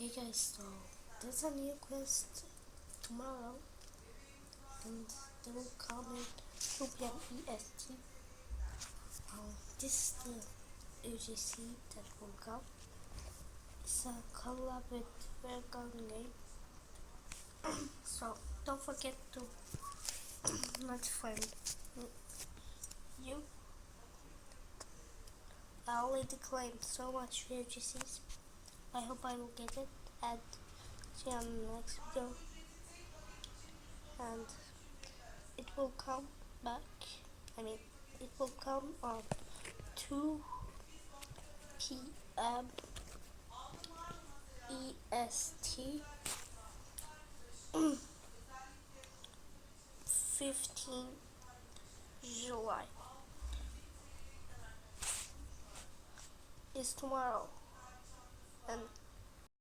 Okay guys, so there's a new quest tomorrow and they will come at 2 p.m. EST. This is the UGC that will come. It's a collab with Welcome Game. So don't forget to notify you. I already claimed so much UGCs. I hope I will get it and see you on the next video. And it will come back. It will come on 2 p.m. EST 15 July. It's tomorrow.